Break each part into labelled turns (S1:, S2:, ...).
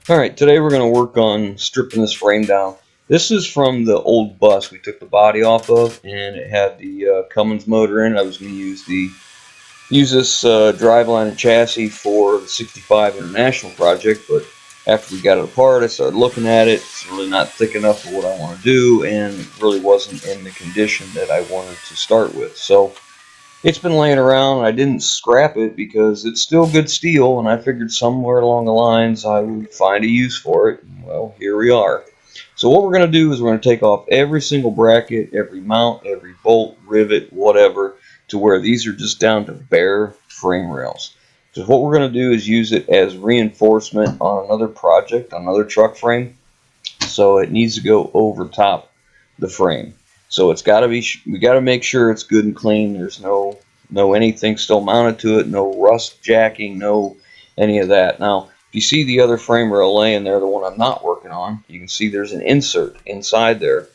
S1: Alright, today we're going to work on stripping this frame down. This is from the old bus we took the body off of, and it had the Cummins motor in it. I was going to use this driveline and chassis for the 65 International project, but after we got it apart, I started looking at it. It's really not thick enough for what I want to do, and it really wasn't in the condition that I wanted to start with. So it's been laying around. I didn't scrap it because it's still good steel, and I figured somewhere along the lines I would find a use for it. Well, here we are. So what we're going to do is we're going to take off every single bracket, every mount, every bolt, rivet, whatever, to where these are just down to bare frame rails. So what we're going to do is use it as reinforcement on another project, another truck frame. So it needs to go over top the frame. So it's got to be, we got to make sure it's good and clean. There's no anything still mounted to it, no rust jacking, no any of that. Now, if you see the other frame rail laying there, the one I'm not working on, you can see there's an insert inside there.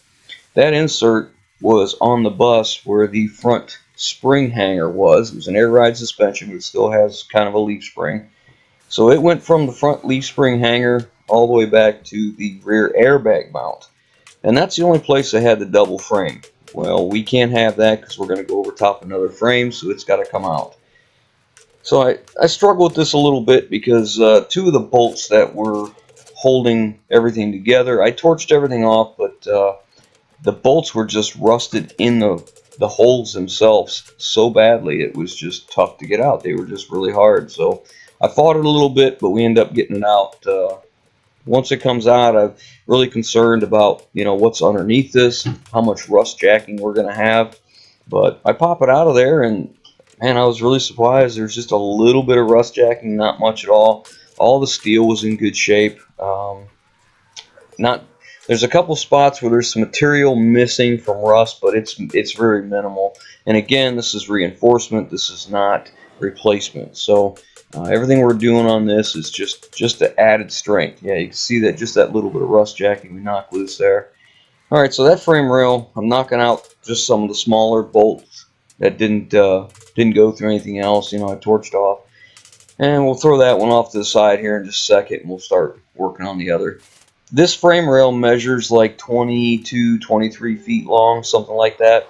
S1: That insert was on the bus where the front spring hanger was. It was an air ride suspension, but it still has kind of a leaf spring. So it went from the front leaf spring hanger all the way back to the rear airbag mount. And that's the only place I had the double frame. Well, we can't have that because we're going to go over top another frame, so it's got to come out. So I struggled with this a little bit because two of the bolts that were holding everything together, I torched everything off, but the bolts were just rusted in the holes themselves so badly it was just tough to get out. They were just really hard. So I fought it a little bit, but we ended up getting it out. Once it comes out, I'm really concerned about, what's underneath this, how much rust jacking we're going to have. But I pop it out of there, and man, I was really surprised. There's just a little bit of rust jacking, not much at all. All the steel was in good shape. There's a couple spots where there's some material missing from rust, but it's very minimal. And again, this is reinforcement. This is not replacement. So everything we're doing on this is just the added strength. Yeah, you can see that just that little bit of rust jacking we knocked loose there. All right, so that frame rail, I'm knocking out just some of the smaller bolts that didn't go through anything else. I torched off, and we'll throw that one off to the side here in just a second, and we'll start working on the other. This frame rail measures like 22, 23 feet long, something like that.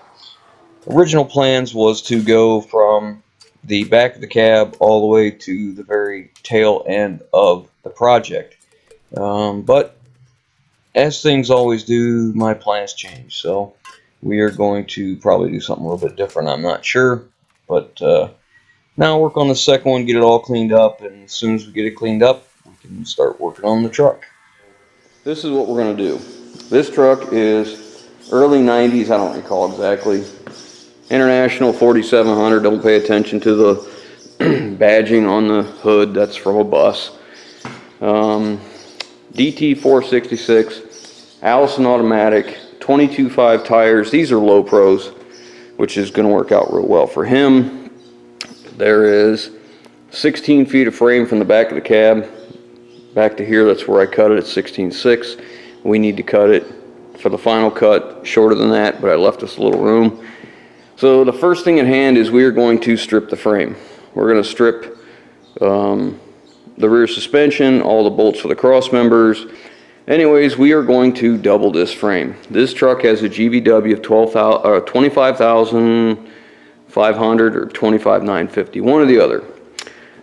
S1: Original plans was to go from the back of the cab all the way to the very tail end of the project. But as things always do, my plans change. So we are going to probably do something a little bit different. I'm not sure. But now work on the second one, get it all cleaned up. And as soon as we get it cleaned up, we can start working on the truck. This is what we're going to do. This truck is early 90s, I don't recall exactly. International 4700, don't pay attention to the badging on the hood, that's from a bus. DT 466, Allison automatic, 22.5 tires. These are low pros, which is going to work out real well for him. There is 16 feet of frame from the back of the cab back to here. That's where I cut it at 16.6. We need to cut it for the final cut shorter than that, but I left us a little room. So the first thing at hand is we are going to strip the frame. We're going to strip the rear suspension, all the bolts for the cross members. Anyways, we are going to double this frame. This truck has a GVW of 25,500 or 25,950, one or the other.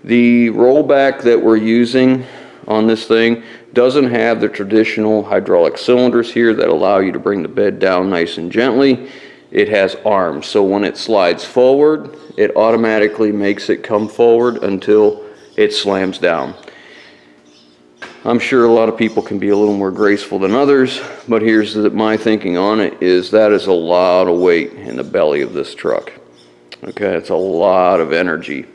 S1: The rollback that we're using on this thing doesn't have the traditional hydraulic cylinders here that allow you to bring the bed down nice and gently. It has arms, so when it slides forward, it automatically makes it come forward until it slams down. I'm sure a lot of people can be a little more graceful than others, but here's my thinking on it is that is a lot of weight in the belly of this truck. Okay, it's a lot of energy.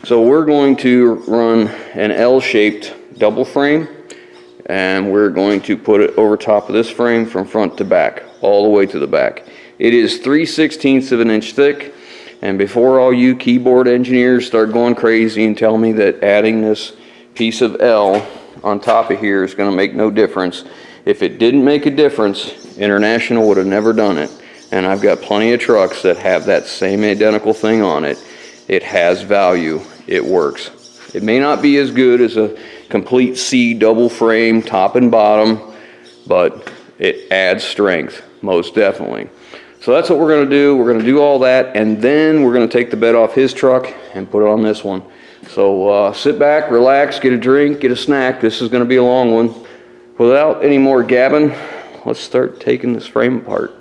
S1: So we're going to run an L-shaped double frame, and we're going to put it over top of this frame from front to back, all the way to the back. It is 3/16 of an inch thick, and before all you keyboard engineers start going crazy and tell me that adding this piece of L on top of here is going to make no difference, if it didn't make a difference, International would have never done it. And I've got plenty of trucks that have that same identical thing on it. It has value. It works. It may not be as good as a
S2: complete C double frame, top and bottom, but it adds strength, most definitely. So that's what we're going to do. We're going to do all that, and then we're going to take the bed off his truck and put it on this one. So sit back, relax, get a drink, get a snack. This is going to be a long one. Without any more gabbing, let's start taking this frame apart.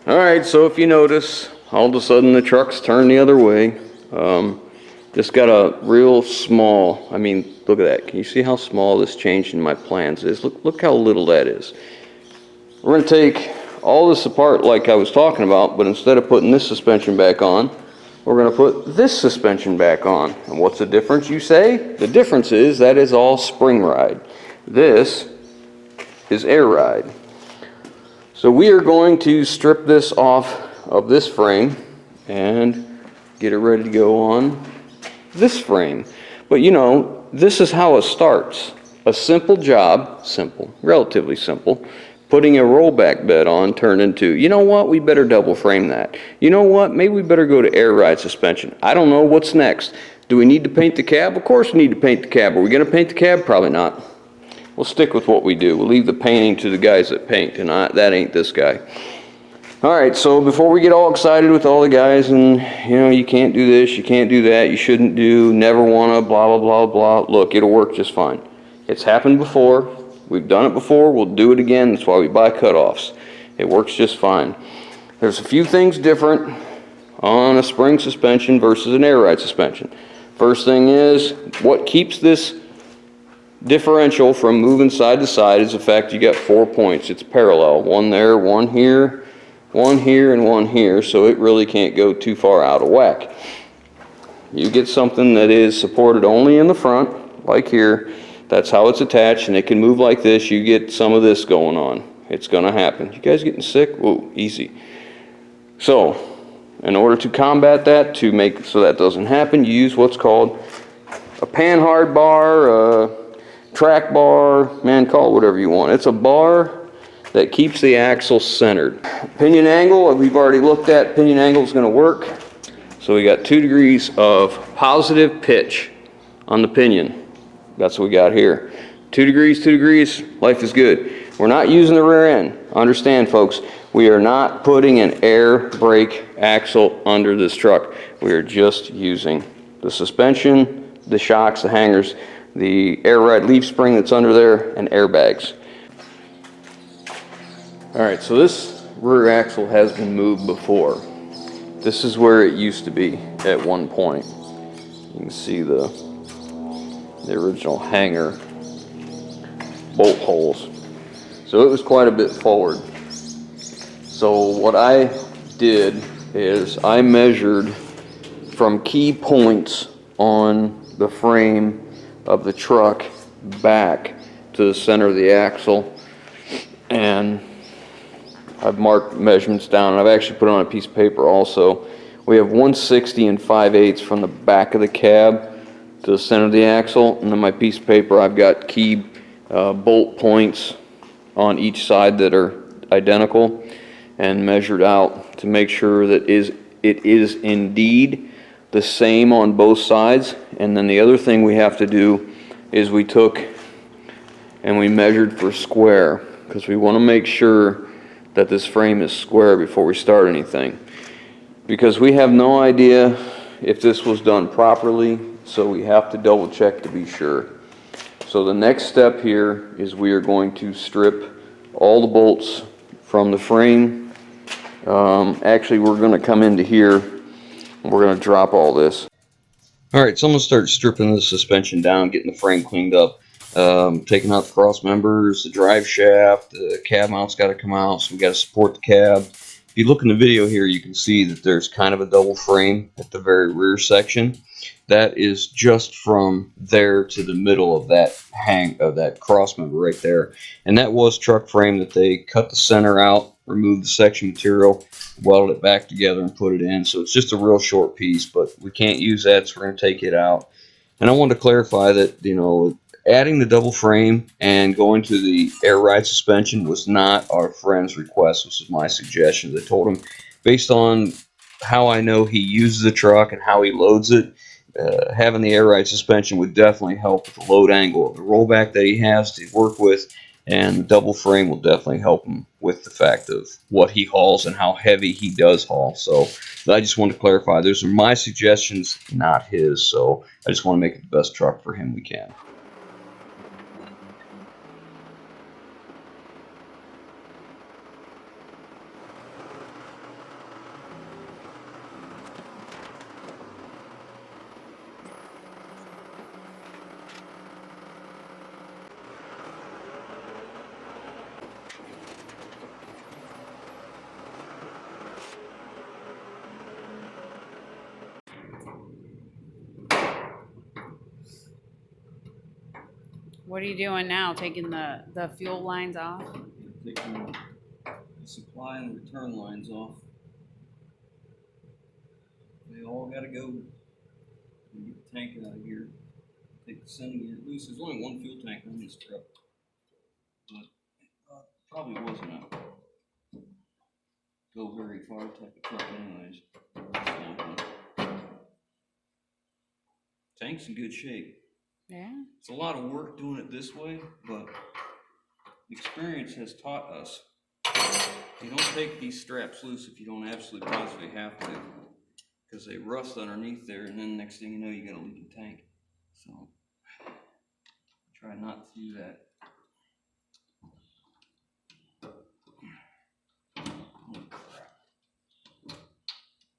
S2: Alright, so if you notice, all of a sudden the truck's turned the other way. Just got a real small, I mean, look at that. Can you see how small this change in my plans is? Look how little that is. We're going to take all this apart like I was talking about, but instead of putting this suspension back on, we're going to put this suspension back on. And what's the difference, you say? The difference is that is all spring ride. This is air ride. So we are going to strip this off of this frame and get it ready to go on this frame. But you know, this is how it starts. A simple job, simple, relatively simple, putting a rollback bed on turned into, you know what, we better double frame that. You know what, maybe we better go to air ride suspension. I don't know what's next. Do we need to paint the cab? Of course we need to paint the cab. Are we going to paint the cab? Probably not. We'll stick with what we do. We'll leave the painting to the guys that paint, and that ain't this guy. Alright, so before we get all excited with all the guys and, you know, you can't do this, you can't do that, you shouldn't do, never wanna, blah, blah, blah, blah. Look, it'll work just fine. It's happened before. We've done it before. We'll do it again. That's why we buy cutoffs. It works just fine. There's a few things different on a spring suspension versus an air ride suspension. First thing is, what keeps this differential from moving side to side is the fact you got 4 points. It's parallel. One there, one here, and one here, so it really can't go too far out of whack. You get something that is supported only in the front, like here. That's how it's attached, and it can move like this. You get some of this going on. It's going to happen. You guys getting sick? Whoa, easy. So, in order to combat that, to make so that doesn't happen, you use what's called a panhard bar, track bar, man, call it whatever you want. It's a bar that keeps the axle centered. Pinion angle, we've already looked at. Pinion angle is going to work. So we got 2 degrees of positive pitch on the pinion. That's what we got here. 2 degrees, life is good. We're not using the rear end. Understand, folks, we are not putting an air brake axle under this truck. We are just using the suspension, the shocks, the hangers, the air ride leaf spring that's under there, and airbags. Alright, so this rear axle has been moved before. This is where it used to be at one point. You can see the original hanger bolt holes. So it was quite a bit forward. So what I did is I measured from key points on the frame of the truck back to the center of the axle, and I've marked measurements down, and I've actually put it on a piece of paper also. We have 160 and 5/8 from the back of the cab to the center of the axle, and then my piece of paper I've got key bolt points on each side that are identical and measured out to make sure that it is indeed the same on both sides. And then the other thing we have to do is we took and we measured for square, because we want to make sure that this frame is square before we start anything, because we have no idea if this was done properly, so we have to double check to be sure. So the next step here is we are going to strip all the bolts from the frame. Actually, we're going to come into here and we're going to drop all this.
S1: Alright, so I'm going to start stripping the suspension down, getting the frame cleaned up, taking out the cross members, the drive shaft, the cab mount's got to come out, so we got to support the cab. If you look in the video here, you can see that there's kind of a double frame at the very rear section. That is just from there to the middle of that cross member right there. And that was truck frame that they cut the center out, removed the section material, welded it back together and put it in. So it's just a real short piece, but we can't use that, so we're going to take it out. And I wanted to clarify that, adding the double frame and going to the air ride suspension was not our friend's request. This was my suggestion. I told him, based on how I know he uses the truck and how he loads it, having the air ride suspension would definitely help with the load angle of the rollback that he has to work with, and the double frame will definitely help him with the fact of what he hauls and how heavy he does haul. So I just want to clarify, those are my suggestions, not his. So I just want to make it the best truck for him we can.
S3: What are you doing now? Taking the fuel lines off?
S1: Taking the supply and return lines off. They all got to go. Get the tank out of here. Take the sending unit loose. There's only one fuel tank on this truck, but probably wasn't a go very far type of truck, anyways. Tank's in good shape.
S3: Yeah.
S1: It's a lot of work doing it this way, but experience has taught us you don't take these straps loose if you don't absolutely positively have to, because they rust underneath there, and then next thing you know, you got a leaking tank. So try not to do that. Oh crap!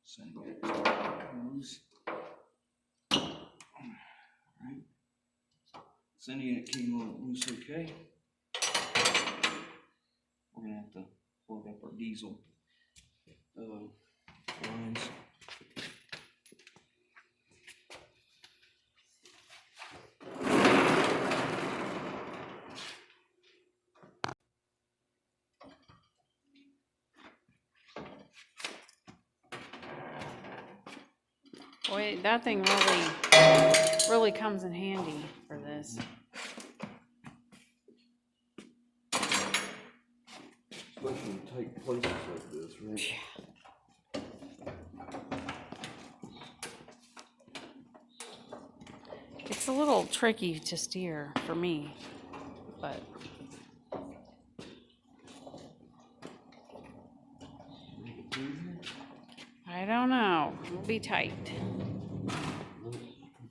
S1: Sending it loose. Alright. Sending unit came loose okay. We're gonna have to plug up our diesel lines.
S3: Boy, that thing really comes in handy for this.
S1: Especially in tight places like this, right?
S3: It's a little tricky to steer for me, but I don't know. It'll be tight.
S1: The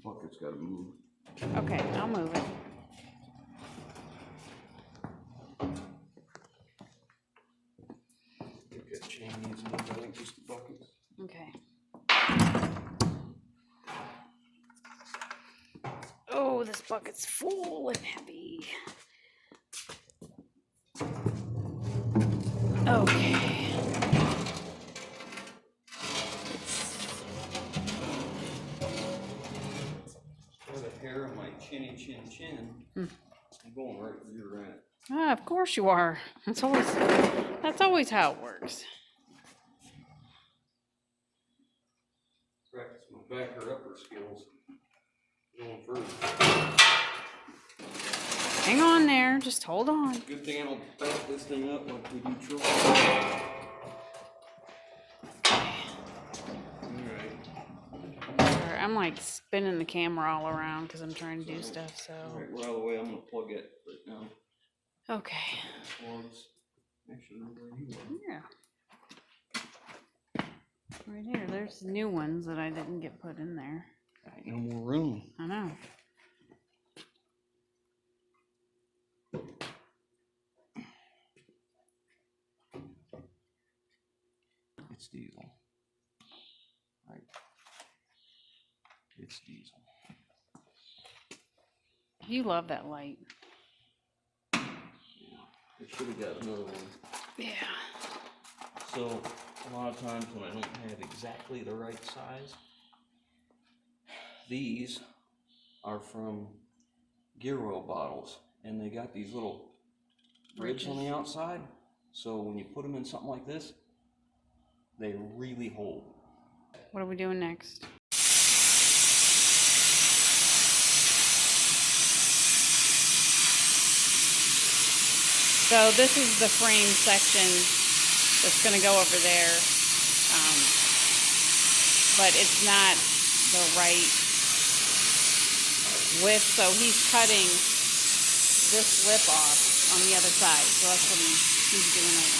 S1: bucket's got to move.
S3: Okay, I'll move it.
S1: Got chain needs to move, I think just the buckets.
S3: Okay. Oh, this bucket's full and heavy. Okay.
S1: The hair of my chinny chin. I'm going right where you're at.
S3: Ah, of course you are. That's always how it works.
S1: Practice my backer upper skills. Going first.
S3: Hang on there. Just hold on.
S1: Good thing I don't back this thing up like we do trucks.
S3: Sorry, I'm like spinning the camera all around because I'm trying to do stuff. So.
S1: Alright, we're out of the way. I'm gonna plug it right now.
S3: Okay.
S1: Plugs. Actually, where you are.
S3: Yeah. Right here. There's new ones that I didn't get put in there.
S1: Ain't no more room.
S3: I know.
S1: It's diesel. Right. It's diesel.
S3: You love that light.
S1: Yeah. I should have got another one.
S3: Yeah.
S1: So
S2: a lot of times when I don't have exactly the right size. These are from gear oil bottles, and they got these little ribs on the outside, so when you put them in something like this, they really hold.
S3: What are we doing next? So this is the frame section that's going to go over there, but it's not the right width, so he's cutting this lip off on the other side. So that's what he's doing right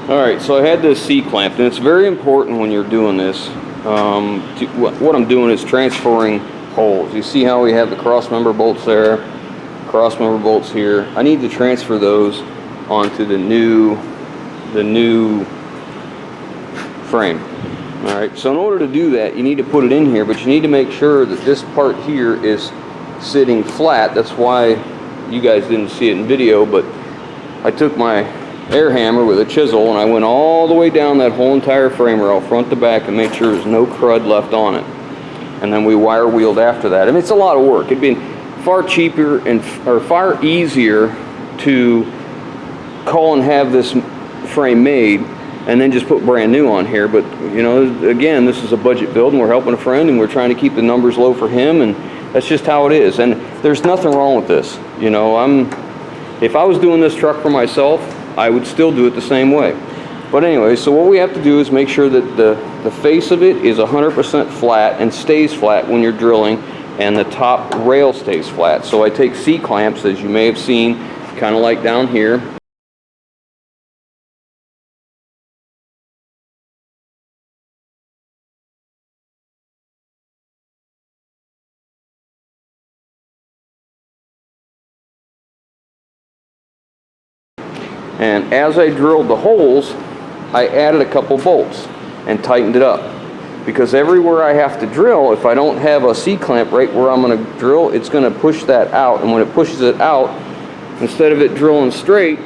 S3: now.
S2: All right, so I had this C-clamp, and it's very important when you're doing this. What I'm doing is transferring holes. You see how we have the cross member bolts there, cross member bolts here. I need to transfer those onto the new frame. All right, so in order to do that, you need to put it in here, but you need to make sure that this part here is sitting flat. That's why you guys didn't see it in video, but I took my air hammer with a chisel and I went all the way down that whole entire frame rail, front to back, and made sure there's no crud left on it. And then we wire wheeled after that. I mean, it's a lot of work. It'd be far cheaper or far easier to call and have this frame made and then just put brand new on here. But you know, again, this is a budget build and we're helping a friend and we're trying to keep the numbers low for him, and that's just how it is. And there's nothing wrong with this. You know, if I was doing this truck for myself, I would still do it the same way. But anyway, so what we have to do is make sure that the face of it is 100% flat and stays flat when you're drilling, and the top rail stays flat. So I take C-clamps, as you may have seen, kind of like down here. And as I drilled the holes, I added a couple bolts and tightened it up. Because everywhere I have to drill, if I don't have a C-clamp right where I'm going to drill, it's going to push that out. And when it pushes it out, instead of it drilling straight,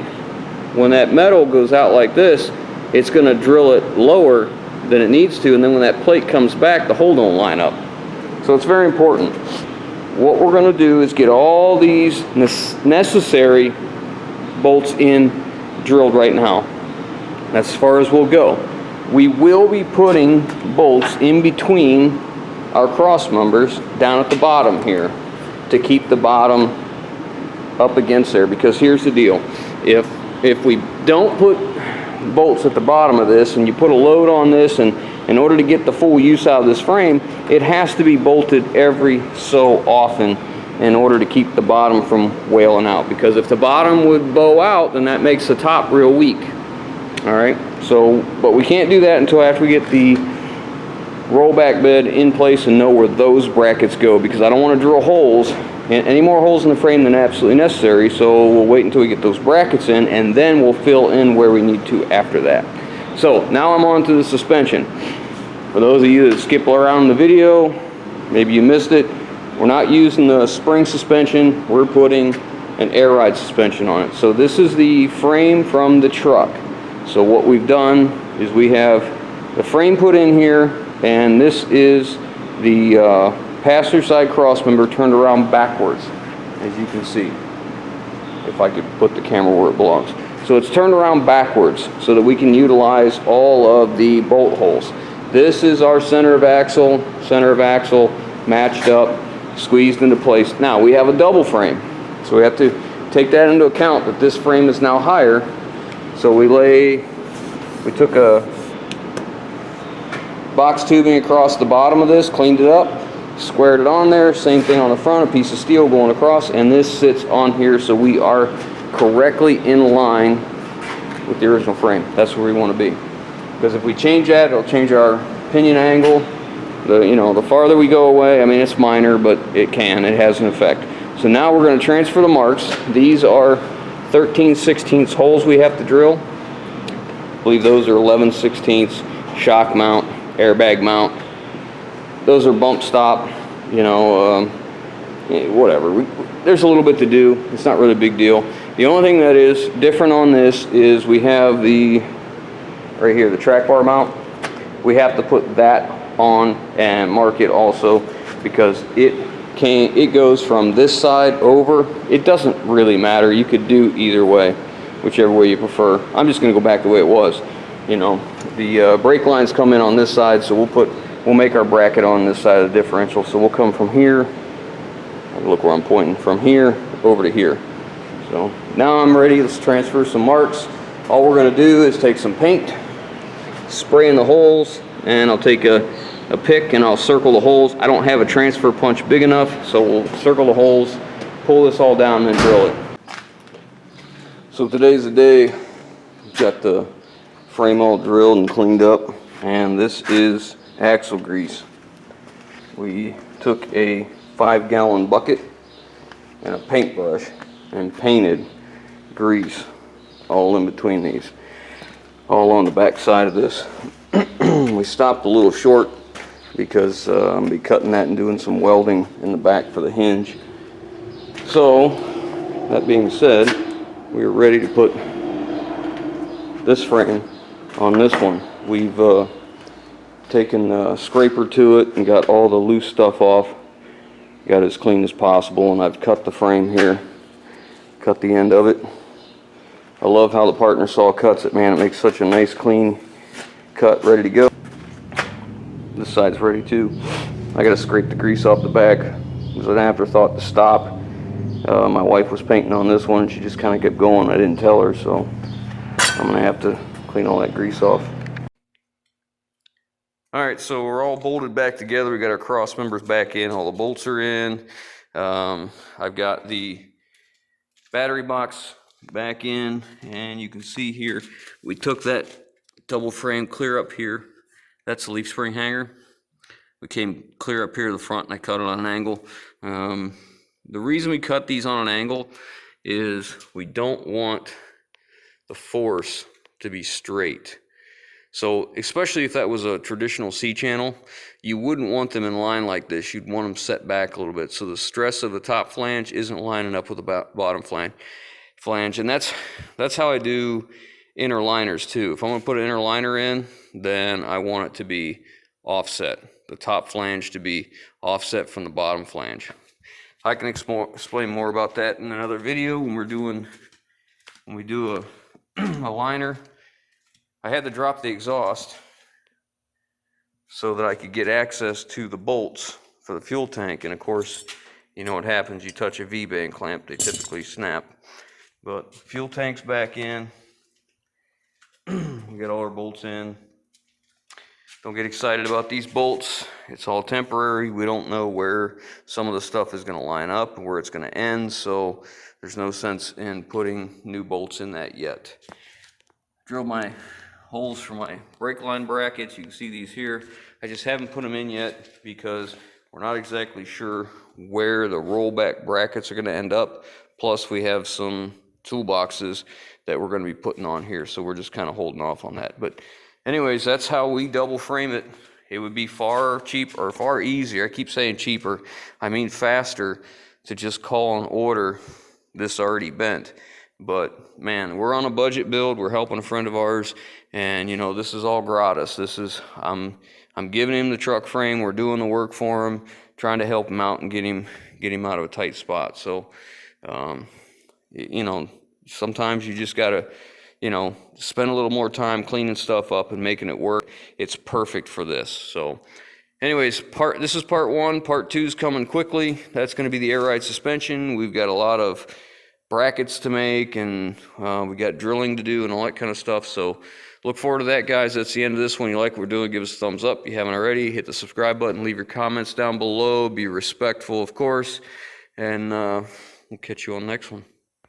S2: when that metal goes out like this, it's going to drill it lower than it needs to. And then when that plate comes back, the hole don't line up. So it's very important. What we're going to do is get all these necessary bolts in drilled right now. That's as far as we'll go. We will be putting bolts in between our cross members down at the bottom here to keep the bottom up against there, because here's the deal. If we don't put bolts at the bottom of this and you put a load on this, and in order to get the full use out of this frame, it has to be bolted every so often in order to keep the bottom from wailing out. Because if the bottom would bow out, then that makes the top real weak. All right, so, but we can't do that until after we get the rollback bed in place and know where those brackets go, because I don't want to drill holes, any more holes in the frame than absolutely necessary. So we'll wait until we get those brackets in, and then we'll fill in where we need to after that. So now I'm on to the suspension. For those of you that skip around in the video, maybe you missed it, we're not using the spring suspension, we're putting an air ride suspension on it. So this is the frame from the truck. So what we've done is we have the frame put in here, and this is the passenger side cross member turned around backwards, as you can see, if I could put the camera where it belongs. So it's turned around backwards so that we can utilize all of the bolt holes. This is our center of axle matched up, squeezed into place. Now we have a double frame, so we have to take that into account, that this frame is now higher. So we took a box tubing across the bottom of this, cleaned it up, squared it on there, same thing on the front, a piece of steel going across, and this sits on here so we are correctly in line with the original frame. That's where we want to be. Because if we change that, it'll change our pinion angle. The farther we go away, I mean, it's minor, but it has an effect. So now we're going to transfer the marks. These are 13/16 holes we have to drill. I believe those are 11/16 shock mount, airbag mount. Those are bump stop, whatever. There's a little bit to do. It's not really a big deal. The only thing that is different on this is we have the, right here, the track bar mount. We have to put that on and mark it also, because it goes from this side over. It doesn't really matter. You could do either way, whichever way you prefer. I'm just gonna go back the way it was. You know, the brake lines come in on this side, so we'll make our bracket on this side of the differential. So we'll come from here, look where I'm pointing, from here over to here. So now I'm ready. Let's transfer some marks. All we're gonna do is take some paint, spray in the holes, and I'll take a pick and I'll circle the holes. I don't have a transfer punch big enough, so we'll circle the holes, pull this all down, and then drill it. So today's the day. We've got the frame all drilled and cleaned up, and this is axle grease. We took a 5-gallon bucket and a paintbrush and painted grease all in between these, all on the back side of this. We stopped a little short because I'm gonna be cutting that and doing some welding in the back for the hinge. So that being said, we are ready to put this frame on this one. We've taken a scraper to it and got all the loose stuff off, got it as clean as possible, and I've cut the frame here, cut the end of it. I love how the partner saw cuts it, man. It makes such a nice clean cut, ready to go. This side's ready too. I gotta scrape the grease off the back. It was an afterthought to stop. My wife was painting on this one and she just kind of kept going. I didn't tell her, so I'm gonna have to clean all that grease off. All right, so we're all bolted back together. We got our cross members back in, all the bolts are in. I've got the battery box back in, and you can see here, we took that double frame clear up here. That's the leaf spring hanger. We came clear up here to the front and I cut it on an angle. The reason we cut these on an angle is we don't want the force to be straight. So especially if that was a traditional C-channel, you wouldn't want them in line like this. You'd want them set back a little bit, so the stress of the top flange isn't lining up with the bottom flange. And that's how I do inner liners too. If I'm gonna put an inner liner in, then I want it to be offset, the top flange to be offset from the bottom flange. I can explain more about that in another video when we do a liner. I had to drop the exhaust so that I could get access to the bolts for the fuel tank. And of course, you know what happens, you touch a V-band clamp, they typically snap. But fuel tank's back in. We got all our bolts in. Don't get excited about these bolts. It's all temporary. We don't know where some of the stuff is gonna line up and where it's gonna end, so there's no sense in putting new bolts in that yet. Drilled my holes for my brake line brackets. You can see these here. I just haven't put them in yet because we're not exactly sure where the rollback brackets are gonna end up. Plus we have some toolboxes that we're gonna be putting on here, so we're just kind of holding off on that. But anyways, that's how we double frame it. It would be far cheaper, or far easier, I keep saying cheaper, I mean faster, to just call and order this already bent. But man, we're on a budget build, we're helping a friend of ours, and you know, this is all gratis. This is, I'm giving him the truck frame, we're doing the work for him, trying to help him out and get him out of a tight spot. So, you know, sometimes you just gotta, you know, spend a little more time cleaning stuff up and making it work. It's perfect for this. So anyways, this is part one. Part two is coming quickly. That's going to be the air ride suspension. We've got a lot of brackets to make, and we got drilling to do and all that kind of stuff. So look forward to that, guys. That's the end of this one. You like what we're doing, give us a thumbs up. If you haven't already, hit the subscribe button, leave your comments down below. Be respectful, of course, and we'll catch you on the next one.